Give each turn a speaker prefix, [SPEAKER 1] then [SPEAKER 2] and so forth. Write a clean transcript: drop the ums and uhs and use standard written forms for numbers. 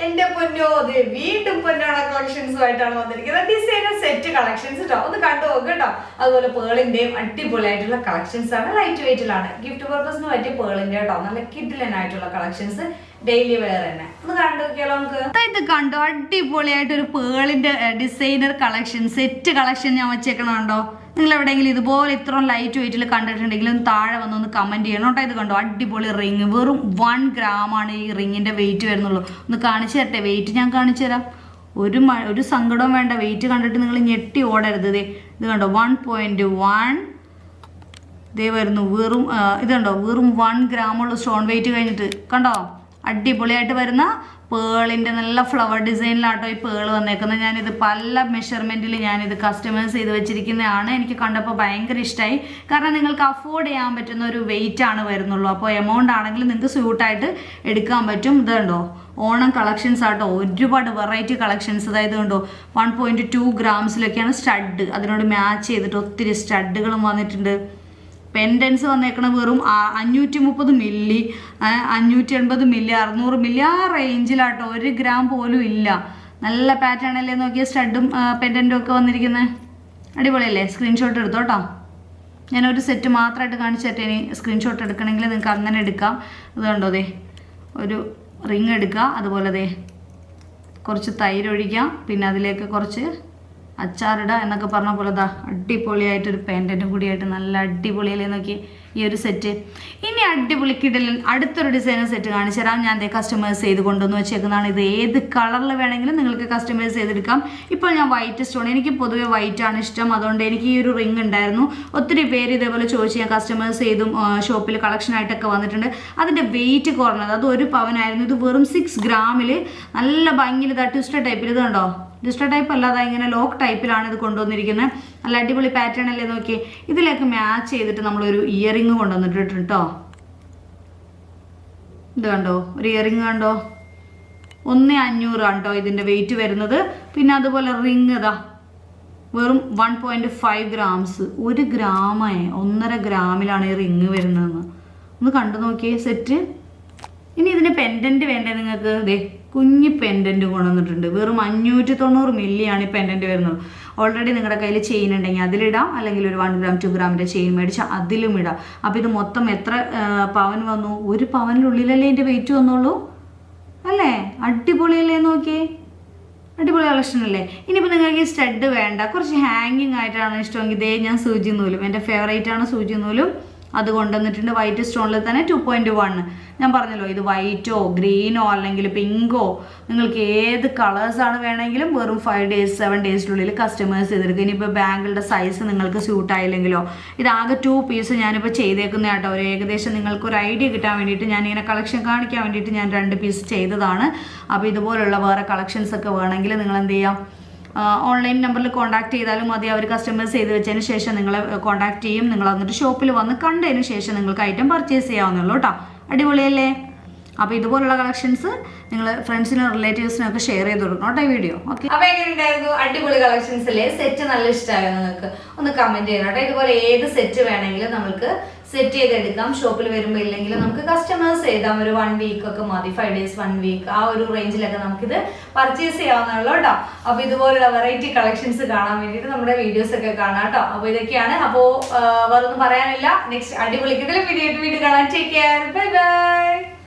[SPEAKER 1] എന്റെ പൊന്നോ അത് വീണ്ടും പൊന്നോണ കളക്ഷൻസുമായിട്ടാണ് വന്നിരിക്കുന്നത്. ഡിസൈനർ സെറ്റ് കളക്ഷൻസ് കേട്ടോ, ഒന്ന് കണ്ടു നോക്ക് കേട്ടോ. അതുപോലെ പേളിന്റെയും അടിപൊളിയായിട്ടുള്ള കളക്ഷൻസ് ആണ്, ലൈറ്റ് വെയിറ്റിലാണ്. ഗിഫ്റ്റ് പർപ്പസിന് പറ്റിയ പേളിന്റെ കേട്ടോ, നല്ല കിഡിലനായിട്ടുള്ള കളക്ഷൻസ്, ഡെയിലി വെയർ തന്നെ. ഒന്ന് കണ്ടു നോക്കിയാലോ നമുക്ക്. ഇത് കണ്ടോ, അടിപൊളിയായിട്ട് ഒരു പേളിന്റെ ഡിസൈനർ കളക്ഷൻ സെറ്റ് കളക്ഷൻ ഞാൻ വെച്ചേക്കണുണ്ടോ? നിങ്ങൾ എവിടെയെങ്കിലും ഇതുപോലെ ഇത്രയും ലൈറ്റ് വെയിറ്റിൽ കണ്ടിട്ടുണ്ടെങ്കിൽ ഒന്ന് താഴെ വന്നൊന്ന് കമൻറ്റ് ചെയ്യണം കേട്ടോ. ഇത് കണ്ടോ, അടിപൊളി റിങ്, വെറും 1 ഗ്രാമാണ് ഈ റിങ്ങിൻ്റെ വെയിറ്റ് വരുന്നുള്ളൂ. ഒന്ന് കാണിച്ചു തരട്ടെ, വെയിറ്റ് ഞാൻ കാണിച്ചു തരാം. ഒരു സങ്കടവും വേണ്ട, വെയിറ്റ് കണ്ടിട്ട് നിങ്ങൾ ഞെട്ടി ഓടരുത്. ഇത് കണ്ടോ 1.1 ഇതേ വരുന്നു. വെറും ഇത് കണ്ടോ, വെറും 1 ഗ്രാമുള്ള സ്റ്റോൺ വെയിറ്റ് കഴിഞ്ഞിട്ട് കണ്ടോ, അടിപൊളിയായിട്ട് വരുന്ന പേളിൻ്റെ നല്ല ഫ്ലവർ ഡിസൈനിലാട്ടോ ഈ പേൾ വന്നേക്കുന്നത്. ഞാനിത് പല മെഷർമെൻറ്റിൽ ഞാനിത് കസ്റ്റമൈസ് ചെയ്ത് വെച്ചിരിക്കുന്നതാണ്. എനിക്ക് കണ്ടപ്പോൾ ഭയങ്കര ഇഷ്ടമായി. കാരണം നിങ്ങൾക്ക് അഫോർഡ് ചെയ്യാൻ പറ്റുന്ന ഒരു വെയിറ്റ് ആണ് വരുന്നുള്ളൂ. അപ്പോൾ എമൗണ്ട് ആണെങ്കിൽ നിങ്ങൾക്ക് സ്യൂട്ടായിട്ട് എടുക്കാൻ പറ്റും. ഇത് കണ്ടോ, ഓണം കളക്ഷൻസ് ആട്ടോ, ഒരുപാട് വെറൈറ്റി കളക്ഷൻസ്. അതായത് കണ്ടോ 1.2 ഗ്രാംസിലൊക്കെയാണ് സ്റ്റഡ്, അതിനോട് മാച്ച് ചെയ്തിട്ട് ഒത്തിരി സ്റ്റഡുകളും വന്നിട്ടുണ്ട്. പെൻഡൻസ് വന്നേക്കണ വെറും 530 മില്ലി, 580 മില്ലി, 600 മില്ലി ആ റേഞ്ചിലാട്ടോ, 1 ഗ്രാം പോലും ഇല്ല. നല്ല പാറ്റേൺ അല്ലേ നോക്കിയ സ്റ്റഡും പെൻഡൻറ്റും ഒക്കെ വന്നിരിക്കുന്നത്. അടിപൊളിയല്ലേ? സ്ക്രീൻഷോട്ട് എടുത്തോട്ടോ. ഞാനൊരു സെറ്റ് മാത്രമായിട്ട് കാണിച്ചു തരട്ടെ. ഇനി സ്ക്രീൻഷോട്ട് എടുക്കണമെങ്കിൽ നിങ്ങൾക്ക് അങ്ങനെ എടുക്കാം. ഇത് കണ്ടോ, ദേ ഒരു റിങ് എടുക്കുക, അതുപോലെ കുറച്ച് തൈര് ഒഴിക്കാം, പിന്നെ അതിലേക്ക് കുറച്ച് അച്ചാറിടുക എന്നൊക്കെ പറഞ്ഞ പോലെ ദാ അടിപൊളിയായിട്ടൊരു പെൻഡൻറ്റും കൂടിയായിട്ട് നല്ല അടിപൊളിയല്ലേ നോക്കി ഈ ഒരു സെറ്റ്. ഇനി അടിപൊളി കിടലൻ അടുത്തൊരു ഡിസൈനർ സെറ്റ് കാണിച്ചു തരാം. ഞാൻ കസ്റ്റമൈസ് ചെയ്ത് കൊണ്ടുവന്ന് വെച്ചേക്കുന്നതാണ്. ഇത് ഏത് കളറിൽ വേണമെങ്കിലും നിങ്ങൾക്ക് കസ്റ്റമൈസ് ചെയ്തെടുക്കാം. ഇപ്പോൾ ഞാൻ വൈറ്റ് സ്റ്റോൺ, എനിക്ക് പൊതുവേ വൈറ്റ് ആണ് ഇഷ്ടം, അതുകൊണ്ട് എനിക്ക് ഈ ഒരു റിങ് ഉണ്ടായിരുന്നു. ഒത്തിരി പേര് ഇതേപോലെ ചോദിച്ച് ഞാൻ കസ്റ്റമൈസ് ചെയ്തും ഷോപ്പിൽ കളക്ഷനായിട്ടൊക്കെ വന്നിട്ടുണ്ട്. അതിൻ്റെ വെയിറ്റ് കുറഞ്ഞത്, അത് 1 പവനായിരുന്നു. ഇത് വെറും 6 ഗ്രാമിൽ നല്ല ഭംഗിയിൽ ഇതാ ട്വിസ്റ്റർ ടൈപ്പിൽ. ഇത് കണ്ടോ, ട്വിസ്റ്റർ ടൈപ്പ് അല്ലാതെ ഇങ്ങനെ ലോക്ക് ടൈപ്പിലാണ് ഇത് കൊണ്ടുവന്നിരിക്കുന്നത്. നല്ല അടിപൊളി പാറ്റേൺ അല്ലേ നോക്കി. ഇതിലേക്ക് മാച്ച് ചെയ്തിട്ട് നമ്മളൊരു ഇയറിങ് കൊണ്ടുവന്നിട്ടുണ്ട് കേട്ടോ. ഇത് കണ്ടോ, ഒരു ഇയറിങ് കണ്ടോ, 1.500 ആണ് കേട്ടോ ഇതിൻ്റെ വെയിറ്റ് വരുന്നത്. പിന്നെ അതുപോലെ റിങ് ഇതാ വെറും 1.5 ഗ്രാംസ്, 1 ഗ്രാമേ 1.5 ഗ്രാമിലാണ് ഈ റിങ് വരുന്നതെന്ന് ഒന്ന് കണ്ടു നോക്കിയേ സെറ്റ്. ഇനി ഇതിന് പെൻഡൻറ്റ് വേണ്ടേ നിങ്ങൾക്ക്? ദേ കുഞ്ഞ് പെൻഡൻറ്റ് കൊണ്ടുവന്നിട്ടുണ്ട്. വെറും 590 മില്ലിയാണ് ഈ പെൻഡൻറ്റ് വരുന്നത്. ഓൾറെഡി നിങ്ങളുടെ കയ്യിൽ ചെയിൻ ഉണ്ടെങ്കിൽ അതിലിടാം, അല്ലെങ്കിൽ ഒരു 1 ഗ്രാം 2 ഗ്രാമിൻ്റെ ചെയിൻ മേടിച്ചാൽ അതിലും ഇടാം. അപ്പോൾ ഇത് മൊത്തം എത്ര പവൻ വന്നു? 1 പവനിനുള്ളിലല്ലേ ഇതിൻ്റെ വെയിറ്റ് വന്നുള്ളൂ അല്ലേ? അടിപൊളിയല്ലേ നോക്കിയേ, അടിപൊളി കളക്ഷൻ അല്ലേ? ഇനിയിപ്പോൾ നിങ്ങൾക്ക് ഈ സ്റ്റഡ് വേണ്ട, കുറച്ച് ഹാങ്ങിങ് ആയിട്ടാണ് ഇഷ്ടമെങ്കിൽ ഇതേ ഞാൻ സൂചി നൂലും, എൻ്റെ ഫേവറേറ്റ് ആണ് സൂചി നൂലും, അത് കൊണ്ടുവന്നിട്ടുണ്ട്. വൈറ്റ് സ്റ്റോണിൽ തന്നെ 2.1. ഞാൻ പറഞ്ഞല്ലോ, ഇത് വൈറ്റോ ഗ്രീനോ അല്ലെങ്കിൽ പിങ്കോ നിങ്ങൾക്ക് ഏത് കളേഴ്സാണ് വേണമെങ്കിലും വെറും 5 ഡേയ്സ് 7 ഡേയ്സിനുള്ളിൽ കസ്റ്റമൈസ് ചെയ്തെടുക്കും. ഇനിയിപ്പോൾ ബാങ്കിളുടെ സൈസ് നിങ്ങൾക്ക് സ്യൂട്ടായില്ലെങ്കിലോ, ഇതാകെ 2 പീസ് ഞാനിപ്പോൾ ചെയ്തേക്കുന്ന കേട്ടോ. ഒരു ഏകദേശം നിങ്ങൾക്കൊരു ഐഡിയ കിട്ടാൻ വേണ്ടിയിട്ട് ഞാനിങ്ങനെ കളക്ഷൻ കാണിക്കാൻ വേണ്ടിയിട്ട് ഞാൻ 2 പീസ് ചെയ്തതാണ്. അപ്പോൾ ഇതുപോലുള്ള വേറെ കളക്ഷൻസ് ഒക്കെ വേണമെങ്കിൽ നിങ്ങൾ എന്ത് ചെയ്യാം, ഓൺലൈൻ നമ്പറിൽ കോൺടാക്ട് ചെയ്താലും മതി. അവർ കസ്റ്റമൈസ് ചെയ്ത് വെച്ചതിന് ശേഷം നിങ്ങളെ കോൺടാക്ട് ചെയ്യും. നിങ്ങൾ വന്നിട്ട് ഷോപ്പിൽ വന്ന് കണ്ടതിന് ശേഷം നിങ്ങൾക്ക് ഐറ്റം പർച്ചേസ് ചെയ്യാവുന്നുള്ളൂ കേട്ടോ. അടിപൊളിയല്ലേ? അപ്പോൾ ഇതുപോലുള്ള കളക്ഷൻസ് നിങ്ങൾ ഫ്രണ്ട്സിനും റിലേറ്റീവ്സിനും ഒക്കെ ഷെയർ ചെയ്ത് കൊടുക്കണം കേട്ടോ ഈ വീഡിയോ. ഓക്കെ, അപ്പോൾ എങ്ങനെ ഉണ്ടായിരുന്നു? അടിപൊളി കളക്ഷൻസ് അല്ലേ? സെറ്റ് നല്ല ഇഷ്ടമായോ നിങ്ങൾക്ക്? ഒന്ന് കമൻറ്റ് ചെയ്യണം കേട്ടോ. ഇതുപോലെ ഏത് സെറ്റ് വേണമെങ്കിലും നമുക്ക് സെറ്റ് ചെയ്തെടുക്കാം. ഷോപ്പിൽ വരുമ്പോൾ ഇല്ലെങ്കിൽ നമുക്ക് കസ്റ്റമൈസ് ചെയ്താൽ ഒരു 1 വീക്ക് ഒക്കെ മതി, 5 ഡേയ്സ് 1 വീക്ക് ആ ഒരു റേഞ്ചിലൊക്കെ നമുക്കിത് പർച്ചേസ് ചെയ്യാവുന്നുള്ളൂ കേട്ടോ. അപ്പോൾ ഇതുപോലുള്ള വെറൈറ്റി കളക്ഷൻസ് കാണാൻ വേണ്ടിയിട്ട് നമ്മുടെ വീഡിയോസ് ഒക്കെ കാണാം കേട്ടോ. അപ്പോൾ ഇതൊക്കെയാണ്. അപ്പോൾ വേറൊന്നും പറയാനില്ല. നെക്സ്റ്റ് അടിപൊളിക്കത്തിലും വീഡിയോ കാണാൻ. Take care, bye bye.